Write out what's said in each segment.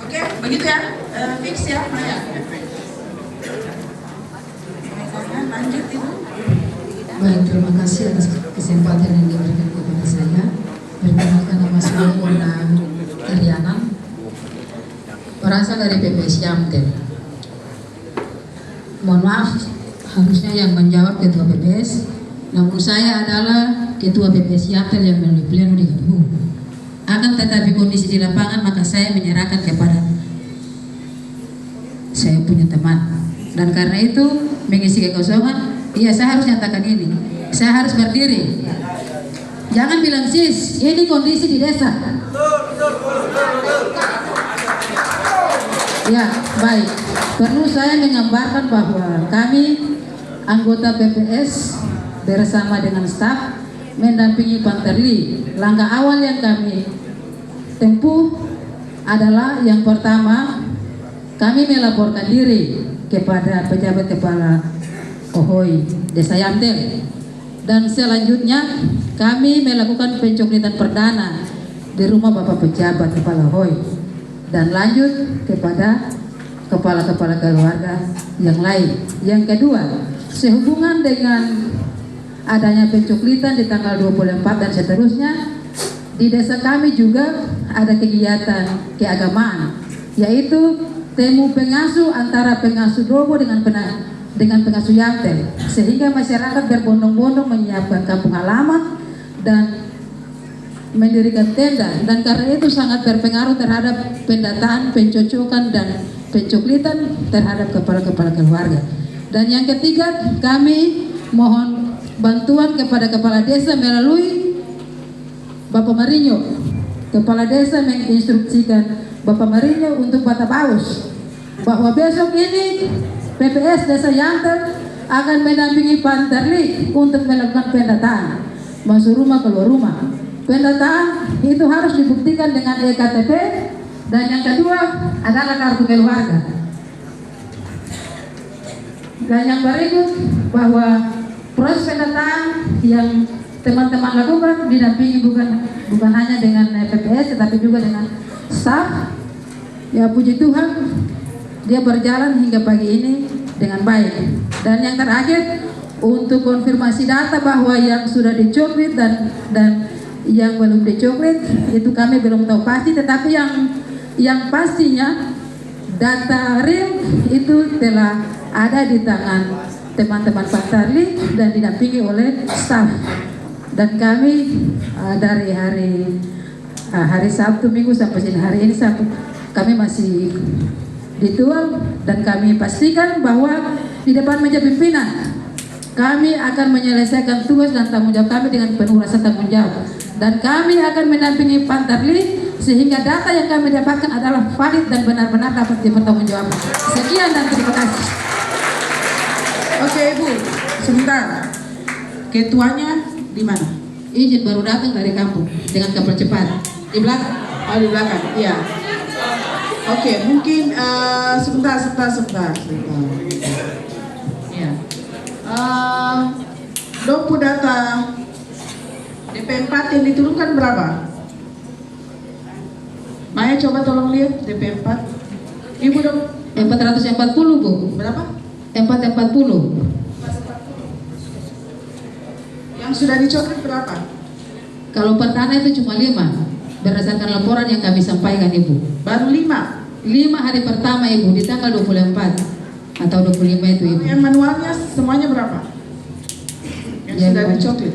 Oke, begitu ya, fix ya, Maya. Lanjut Ibu. Baik, terima kasih atas kesempatan yang diberikan kepada saya. Perkenalkan nama saya Mona Iriana, berasal dari PPS Yamtel. Mohon maaf, harusnya yang menjawab Ketua PPS, namun saya adalah Ketua PPS Yamtel yang melalui pleno di Gaduhu. Akan tetapi kondisi di lapangan, maka saya menyerahkan kepada saya punya teman. Dan karena itu mengisi kekosongan, iya saya harus nyatakan ini. Saya harus berdiri. Jangan bilang sis, ini kondisi di desa. Ya, baik. Perlu saya menggambarkan bahwa kami anggota PPS bersama dengan staf mendampingi Panterli. Langkah awal yang kami tempuh adalah yang pertama, kami melaporkan diri kepada pejabat kepala Ohoi Desa Yamtel, dan selanjutnya kami melakukan pencoklitan perdana di rumah Bapak Pejabat Kepala Ohoi, dan lanjut kepada kepala-kepala keluarga yang lain. Yang kedua, sehubungan dengan adanya pencoklitan di tanggal 24 dan seterusnya, di desa kami juga ada kegiatan keagamaan, yaitu temu pengasuh antara pengasuh Dobo dengan pengasuh Yamtel, sehingga masyarakat berbondong-bondong menyiapkan kampung halaman dan mendirikan tenda, dan karena itu sangat berpengaruh terhadap pendataan, pencocokan dan pencoklitan terhadap kepala-kepala keluarga. Dan yang ketiga, kami mohon bantuan kepada kepala desa melalui Bapak Marinho. Kepala desa menginstruksikan Bapak Marinho untuk Bapak Paus bahwa besok ini PPS Desa Yamtel akan mendampingi Panterli untuk melakukan pendataan, masuk rumah keluar rumah. Pendataan itu harus dibuktikan dengan EKTP, dan yang kedua adalah kartu keluarga. Dan yang berikut bahwa proses pendataan yang teman-teman lakukan didampingi bukan hanya dengan PPS tetapi juga dengan staf. Ya puji Tuhan, dia berjalan hingga pagi ini dengan baik. Dan yang terakhir, untuk konfirmasi data bahwa yang sudah dicoklit dan yang belum dicoklit itu kami belum tahu pasti, tetapi yang pastinya data real itu telah ada di tangan teman-teman Panterli dan didampingi oleh staf. Dan kami dari hari Sabtu, Minggu sampai hari ini Sabtu, kami masih ditual, dan kami pastikan bahwa di depan meja pimpinan kami akan menyelesaikan tugas dan tanggung jawab kami dengan penuh rasa tanggung jawab, dan kami akan mendampingi Panterli sehingga data yang kami dapatkan adalah valid dan benar-benar dapat dipertanggungjawabkan. Sekian dan terima kasih. Oke Ibu, sebentar. Ketuanya di mana? Izin baru datang dari kampung dengan kapal cepat. Di belakang. Oh di belakang, iya. Oke, mungkin sebentar. Ya. Dopu data DP4 yang diturunkan berapa? Maya coba tolong lihat DP4. Ibu dong. 440 Bu. Berapa? 440. Yang sudah dicoklit berapa? Kalau perdana itu cuma 5 berdasarkan laporan yang kami sampaikan Ibu. Baru 5 hari pertama Ibu di tanggal 24 atau 25 itu Ibu. Yang manualnya semuanya berapa? Yang sudah dicoklit?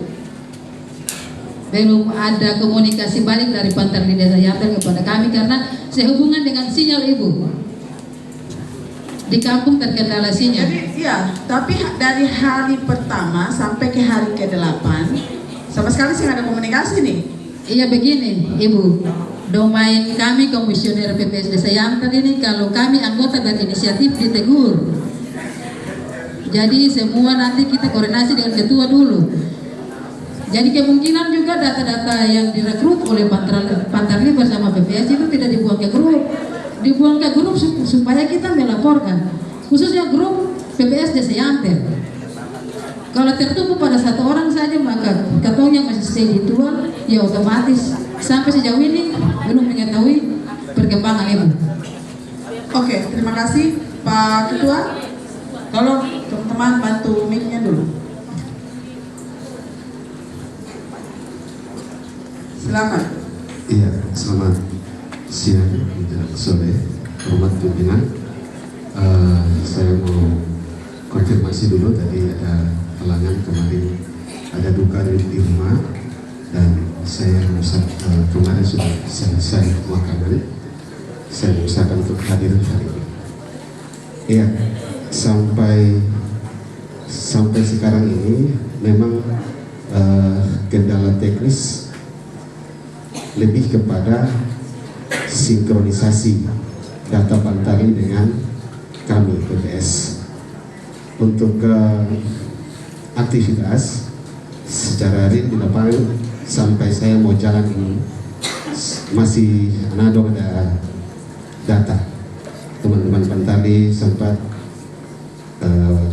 Belum ada komunikasi balik dari Panterli Desa Yamtel kepada kami karena sehubungan dengan sinyal Ibu. Di kampung terkendala sinyal. Jadi iya, tapi dari hari pertama sampai ke hari ke-8 sama sekali sih nggak ada komunikasi nih. Iya begini Ibu, domain kami komisioner PPS Desa Yamtel ini kalau kami anggota berinisiatif ditegur. Jadi semua nanti kita koordinasi dengan ketua dulu. Jadi kemungkinan juga data-data yang direkrut oleh Pantarli bersama PPS itu tidak dibuang ke grup. Dibuang ke grup supaya kita melaporkan. Khususnya grup PPS Desa Yamtel. Kalau tertumpu pada satu orang saja maka katanya masih stay di tua, ya otomatis sampai sejauh ini belum mengetahui perkembangan itu. Oke, terima kasih Pak Ketua. Tolong teman-teman bantu mic-nya dulu. Silakan. Iya, selamat siang menjelang sore, hormat pimpinan. Saya mau konfirmasi dulu, tadi ada halangan kemarin, ada duka di rumah dan saya kemarin sudah selesai pemakaman. Saya usahakan untuk hadir hari ini. Iya, sampai sekarang ini memang kendala teknis lebih kepada sinkronisasi data Pantarli dengan kami PPS. Untuk aktivitas secara real di lapangan sampai saya mau jalan ini masih nado ada data. Teman-teman Pantarli sempat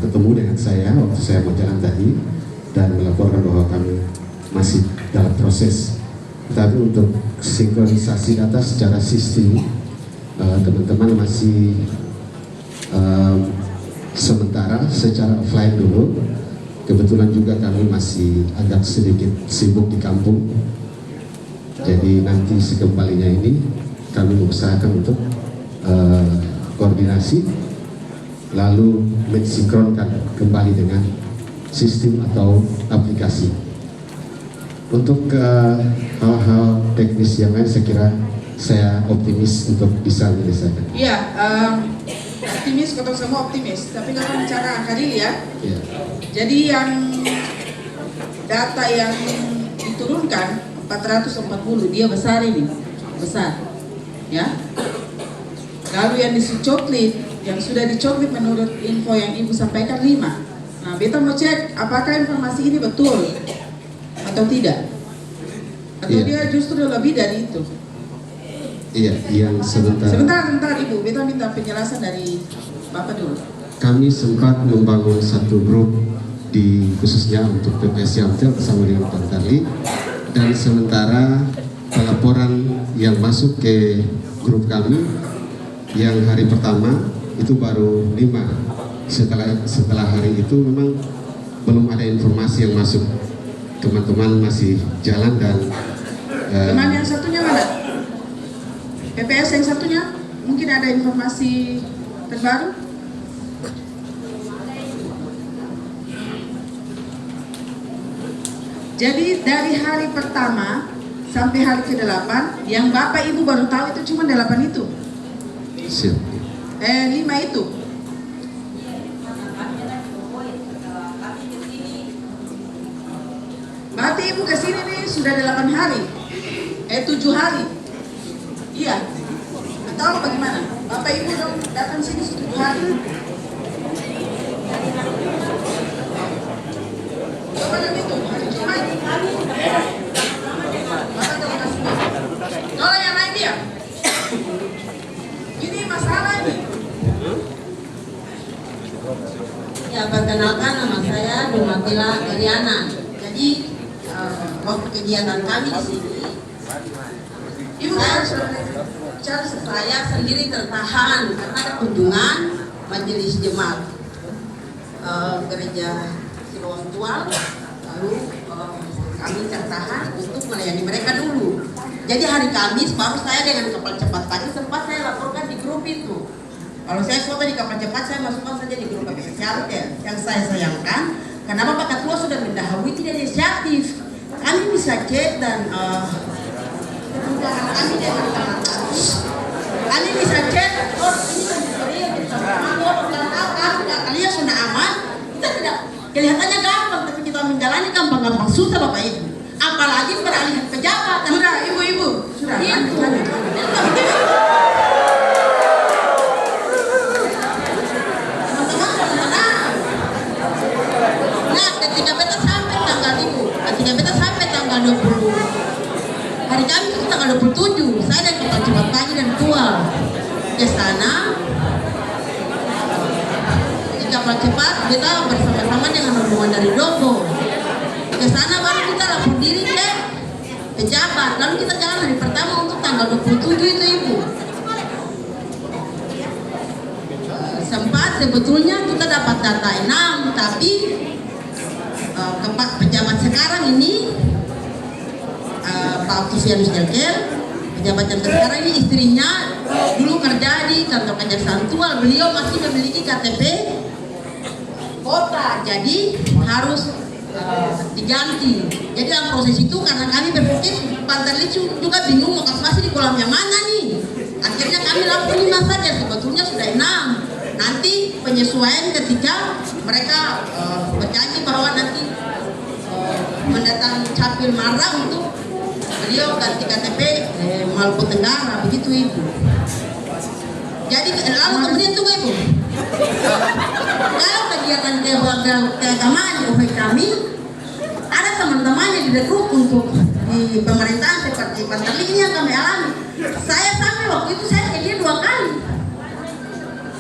ketemu dengan saya waktu saya mau jalan tadi dan melaporkan bahwa kami masih dalam proses. Tapi untuk sinkronisasi data secara sistem teman-teman masih sementara secara offline dulu. Kebetulan juga kami masih agak sedikit sibuk di kampung. Jadi nanti sekembalinya ini kami mengusahakan untuk koordinasi lalu mensinkronkan kembali dengan sistem atau aplikasi. Untuk hal-hal teknis yang lain saya kira saya optimis untuk bisa menyelesaikan. Iya, optimis, kita semua optimis. Tapi kalau bicara angka real ya, Ya. jadi yang data yang diturunkan 440 dia besar ini, besar, ya. Lalu yang dicoklit, yang sudah dicoklit menurut info yang Ibu sampaikan 5. Nah, beta mau cek apakah informasi ini betul atau tidak, atau Iya. dia justru lebih dari itu. Iya, yang Sebentar Ibu, beta minta penjelasan dari Bapak dulu. kami sempat membangun satu grup khususnya untuk PPS Yamtel bersama dengan Pantarli, dan sementara pelaporan yang masuk ke grup kami yang hari pertama itu baru 5. Setelah hari itu memang belum ada informasi yang masuk. Teman-teman masih jalan dan Teman yang satunya mana? PPS yang satunya mungkin ada informasi terbaru? Jadi dari hari pertama sampai hari ke-8 yang Bapak Ibu baru tahu itu cuma 8 itu. siap. 5 itu. Berarti Ibu kesini nih sudah 8 hari. 7 hari. Iya. Atau bagaimana? Bapak Ibu dong datang sini 7 hari. Coba yang itu, hari Jumat. Bapak kalau kasih tolong yang lain dia. Ini masalah ini. Ya, perkenalkan nama saya Dumatila Eliana. Jadi waktu kegiatan kami di sini, Ibu saya sendiri tertahan karena ada kunjungan majelis jemaat gereja Siloam Tual, lalu kami tertahan untuk melayani mereka dulu. Jadi hari Kamis baru saya dengan kapal cepat tadi sempat saya laporkan di grup itu. Kalau saya foto di kapal cepat, saya masukkan saja di grup PPS Yamtel. Yang saya sayangkan, kenapa Pak Ketua sudah mendahului tidak inisiatif. Kami bisa cek dan kami bisa cek. Oh, ini kan kalian sudah aman. Kita tidak kelihatannya gampang, tapi kita menjalani gampang-gampang susah Bapak Ibu. Apalagi peralihan pejabat. Sudah, Ibu. Sudah, lanjut. tanggal 27, saya dan kapal cepat pagi dan tua ke sana. Di kapal cepat kita bersama-sama dengan rombongan dari Dogo. Ke sana baru kita lapor diri ke pejabat. Lalu kita jalan hari pertama untuk tanggal 27 itu Ibu. Sempat sebetulnya kita dapat data 6, tapi pejabat sekarang ini Pak Oktavianus Delker, pejabat yang sekarang ini istrinya dulu kerja di kantor Kejaksaan Tua, beliau masih memiliki KTP kota, jadi harus diganti. Jadi dalam proses itu karena kami berpikir Pantarli juga bingung mau masih di kolam yang mana nih. Akhirnya kami lapor 5 saja, sebetulnya sudah 6. Nanti penyesuaian ketika mereka berjanji bahwa nanti mendatangi Capil Mara untuk beliau ganti KTP Maluku Tenggara, begitu Ibu. Jadi lalu kemudian tunggu Ibu. Kalau kegiatan keagamaan di kami ada teman-teman yang direkrut untuk di pemerintahan seperti Pantarli ini yang kami alami. Saya sampai waktu itu saya ke dia 2 kali.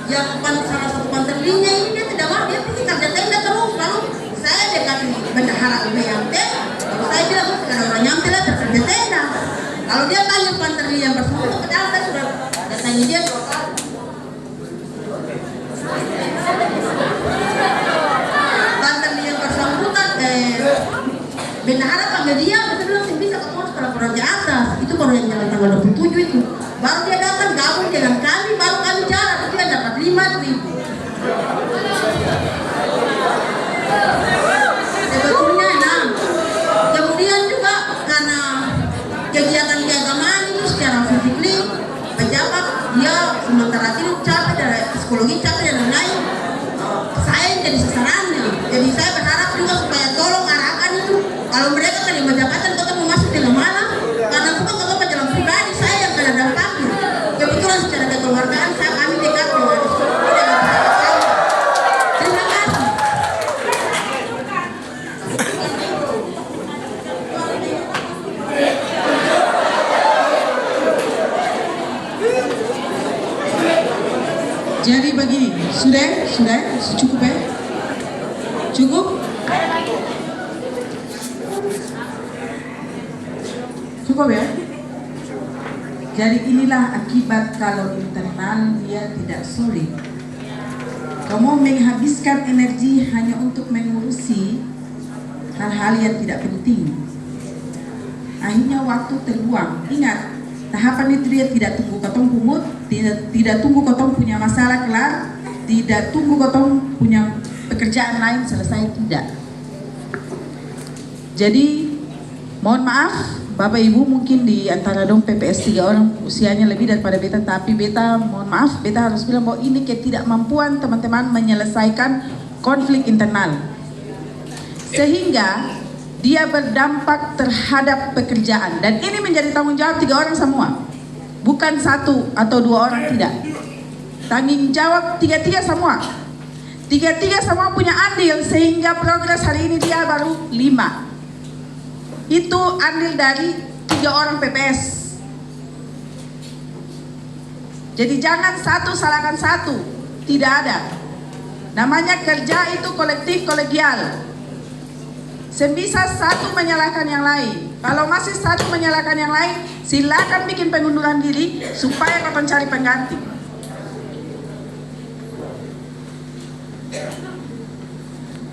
Yang salah satu Pantarlinya ini dia tidak mau, dia pergi kerja tenda terus. Lalu saya dekat bendahara UMT, lalu saya bilang ada orang nyampe lah kerja tenda. Lalu dia tanya Pantarli yang bersangkutan, padahal saya sudah datangi dia 2 kali. Pantarli yang bersangkutan bendahara panggil dia, betul bilang saya bisa ketemu setelah laporan di atas. Itu baru yang jalan tanggal 27 itu. Baru dia datang gabung dengan kami, baru kami jalan. Itu yang dapat 5.000. Sebetulnya 6. Kemudian juga karena kegiatan keagamaan itu secara physically pejabat dia sementara itu capek dari psikologi capek dan lain-lain. Saya yang jadi sasarannya. Jadi saya berharap juga supaya tolong arahkan itu. Kalau mereka terima jabatan kita mau masuk dengan mana? Karena bukan kita jalan pribadi saya yang kena dampaknya. Kebetulan secara kekeluargaan kami dekat dengan terima kasih. Jadi begini, sudah, cukup ya? Cukup? Cukup ya? Jadi inilah akibat kalau internal dia tidak solid. Kamu menghabiskan energi hanya untuk mengurusi hal-hal yang tidak penting. Akhirnya waktu terbuang. Ingat, tahapan itu dia tidak tunggu kotong kumut, tidak tunggu kotong punya masalah kelar, tidak tunggu kotong punya pekerjaan lain selesai, tidak. Jadi mohon maaf Bapak Ibu, mungkin di antara dong PPS 3 orang usianya lebih daripada beta, tapi beta mohon maaf, beta harus bilang bahwa ini ketidakmampuan teman-teman menyelesaikan konflik internal. Sehingga dia berdampak terhadap pekerjaan, dan ini menjadi tanggung jawab 3 orang semua. Bukan 1 atau 2 orang, tidak. Tanggung jawab 3-3 semua. 3-3 semua punya andil sehingga progres hari ini dia baru 5. Itu andil dari 3 orang PPS. Jadi jangan 1 salahkan 1, tidak ada. Namanya kerja itu kolektif kolegial. Sebisa 1 menyalahkan yang lain. Kalau masih 1 menyalahkan yang lain, silakan bikin pengunduran diri supaya kau cari pengganti.